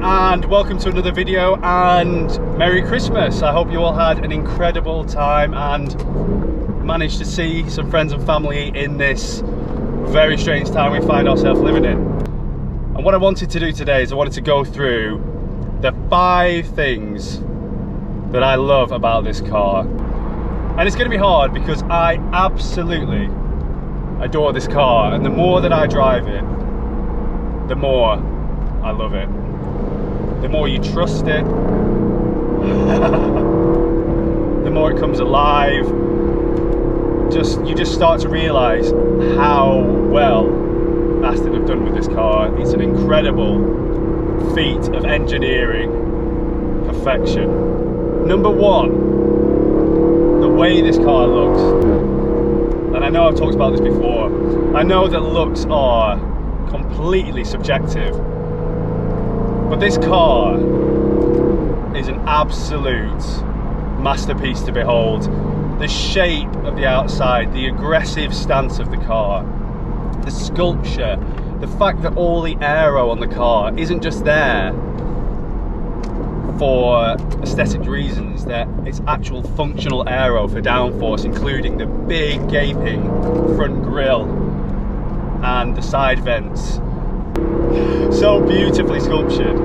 and welcome to another video, and Merry Christmas. I hope you all had an incredible time and managed to see some friends and family in this very strange time we find ourselves living in. And what I wanted to do today is I wanted to go through the 5 things that I love about this car. And it's going to be hard because I absolutely adore this car, and the more that I drive it, the more I love it. The more you trust it, the more it comes alive. You just start to realise how well Aston have done with this car. It's an incredible feat of engineering perfection. Number 1, the way this car looks. And I know I've talked about this before. I know that looks are completely subjective, but this car is an absolute masterpiece to behold. The shape of the outside, the aggressive stance of the car, the sculpture, the fact that all the aero on the car isn't just there for aesthetic reasons, that it's actual functional aero for downforce, including the big gaping front grille and the side vents. So beautifully sculptured.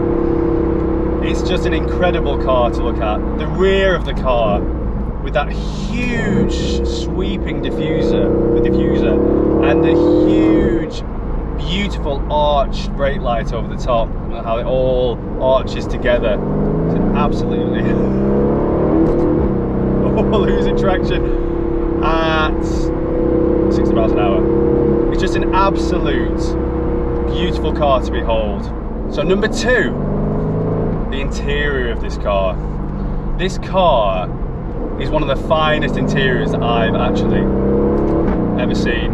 It's just an incredible car to look at. The rear of the car with that huge sweeping diffuser, and the huge beautiful arched brake light over the top, and how it all arches together. It's an absolutely losing traction at 60 miles an hour. It's just an absolute beautiful car to behold. So number 2, the interior of this car. This car is one of the finest interiors that I've actually ever seen.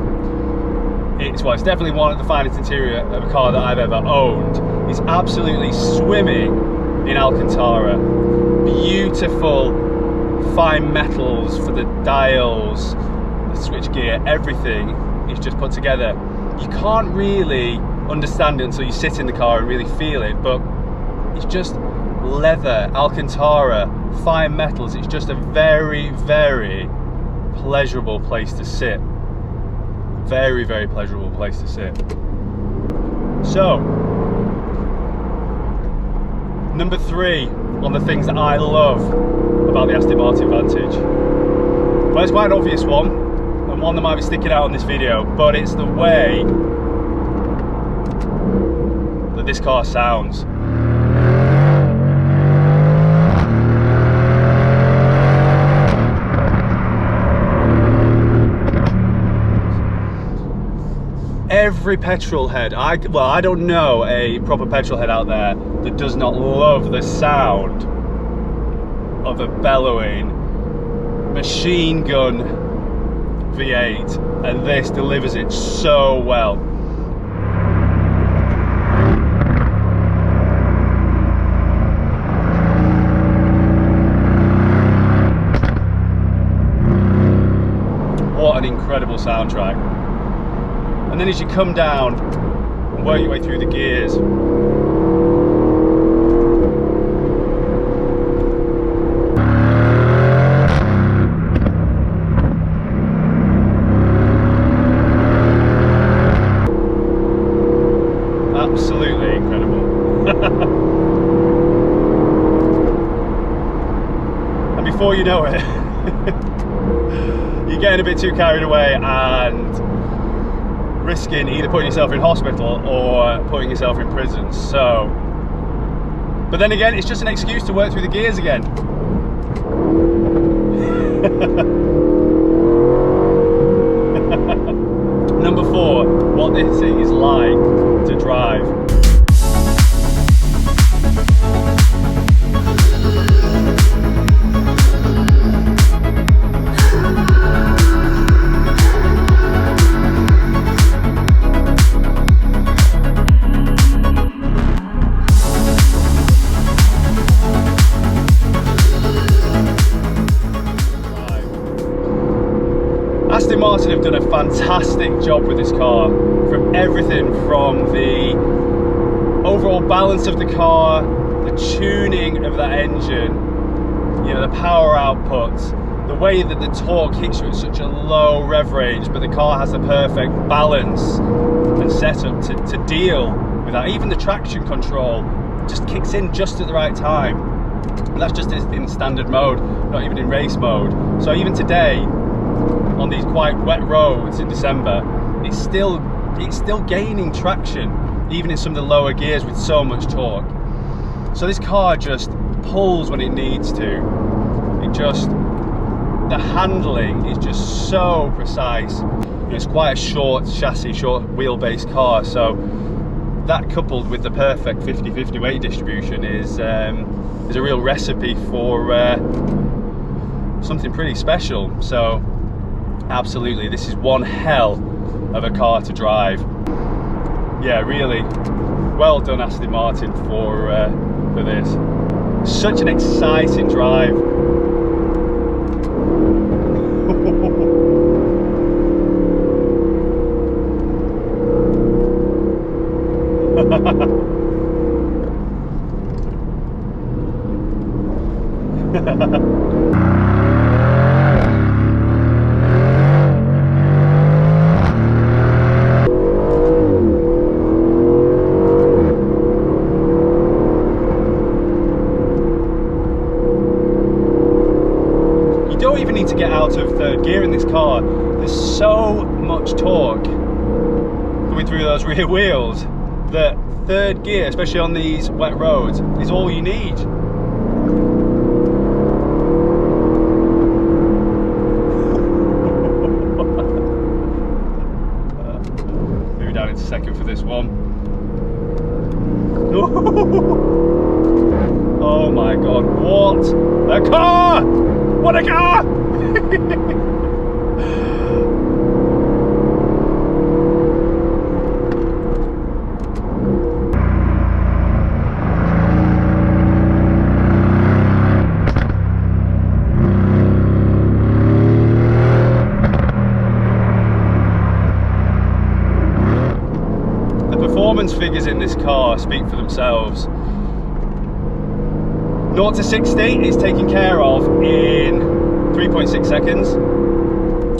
It's definitely one of the finest interior of a car that I've ever owned. It's absolutely swimming in Alcantara. Beautiful fine metals for the dials, the switch gear, everything is just put together. You can't really understand it until you sit in the car and really feel it, but it's just leather, Alcantara, fine metals. It's just a very, very pleasurable place to sit. Very, very pleasurable place to sit. So, number 3 on the things that I love about the Aston Martin Vantage. Well, it's quite an obvious one, and one that might be sticking out on this video, but it's the way that this car sounds. Every petrol head, I don't know a proper petrol head out there that does not love the sound of a bellowing machine gun V8, and this delivers it so well. What an incredible soundtrack. And then as you come down and work your way through the gears, absolutely incredible. And before you know it, you're getting a bit too carried away and risking either putting yourself in hospital or putting yourself in prison. So, but then again, it's just an excuse to work through the gears again. Number 4, what this thing is like to drive. Aston Martin have done a fantastic job with this car, from everything from the overall balance of the car, the tuning of that engine, you know, the power output, the way that the torque hits you at such a low rev range, but the car has the perfect balance and setup to deal with that. Even the traction control just kicks in just at the right time. And that's just in standard mode, not even in race mode. So even today, on these quite wet roads in December, it's still gaining traction, even in some of the lower gears with so much torque. So this car just pulls when it needs to. The handling is just so precise. It's quite a short chassis, short wheelbase car, so that coupled with the perfect 50-50 weight distribution is a real recipe for something pretty special. So absolutely, this is one hell of a car to drive. Yeah, really well done, Aston Martin, for this. Such an exciting drive. You don't even need to get out of third gear in this car. There's so much torque coming through those rear wheels that third gear, especially on these wet roads, is all you need. Moving down into second for this one. Oh my god, what a car! What a car! Performance figures in this car speak for themselves. 0 to 60 is taken care of in 3.6 seconds.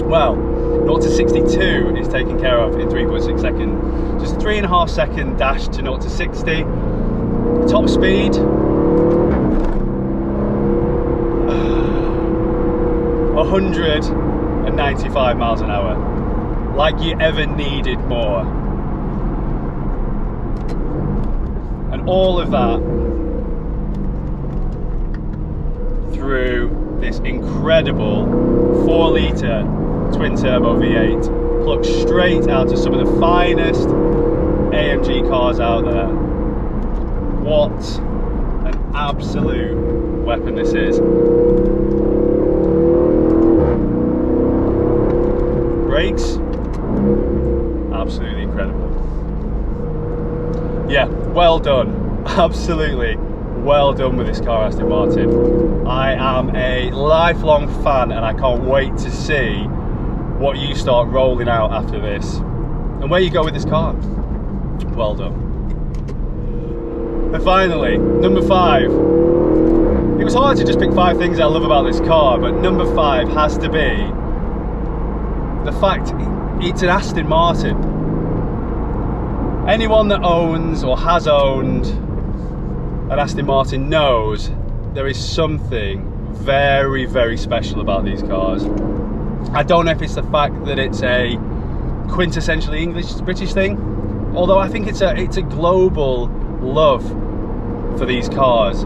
Well, 0 to 62 is taken care of in 3.6 seconds. Just a 3.5 second dash to 0 to 60. Top speed, 195 miles an hour. Like you ever needed more. And all of that through this incredible 4-litre twin-turbo V8, plucked straight out of some of the finest AMG cars out there. What an absolute weapon this is. Brakes, absolutely incredible. Yeah, well done, absolutely well done with this car, Aston Martin. I am a lifelong fan and I can't wait to see what you start rolling out after this and where you go with this car. Well done. And finally, number 5. It was hard to just pick 5 things I love about this car, but number 5 has to be the fact it's an Aston Martin. Anyone that owns or has owned an Aston Martin knows there is something very, very special about these cars. I don't know if it's the fact that it's a quintessentially English British thing, although I think it's a global love for these cars.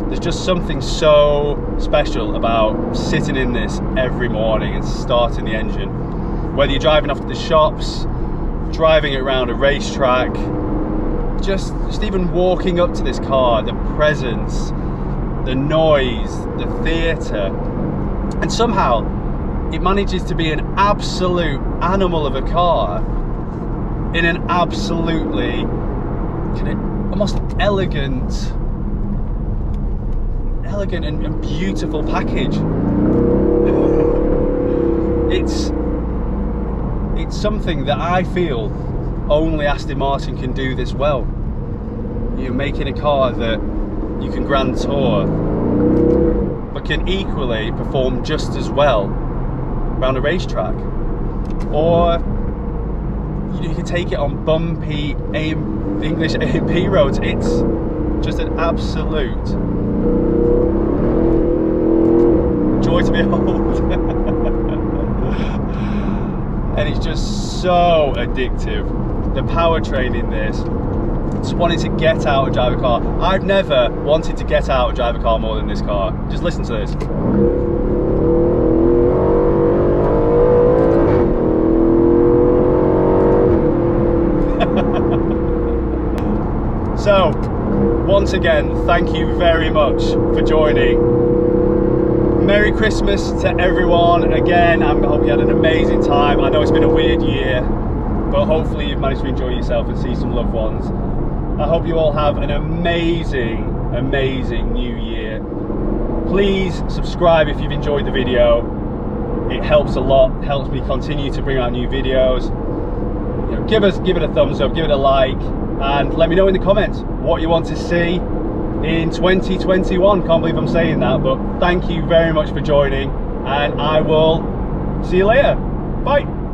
There's just something so special about sitting in this every morning and starting the engine. Whether you're driving off to the shops, driving it around a racetrack, just even walking up to this car, the presence, the noise, the theatre, and somehow it manages to be an absolute animal of a car in an absolutely kind of almost elegant and beautiful package. It's something that I feel only Aston Martin can do this well. you're making a car that you can grand tour, but can equally perform just as well around a racetrack. Or you can take it on bumpy English A&P roads. It's just an absolute joy to behold. And it's just so addictive. The powertrain in this, just wanting to get out and drive a car. I've never wanted to get out and drive a car more than this car. Just listen to this. So, once again, thank you very much for joining. Merry Christmas to everyone. Again, I hope you had an amazing time. I know it's been a weird year, but hopefully you've managed to enjoy yourself and see some loved ones. I hope you all have an amazing, amazing new year. Please subscribe if you've enjoyed the video. It helps a lot, helps me continue to bring out new videos. You know, give it a thumbs up, give it a like, and let me know in the comments what you want to see in 2021. Can't believe I'm saying that, but thank you very much for joining, and I will see you later. Bye.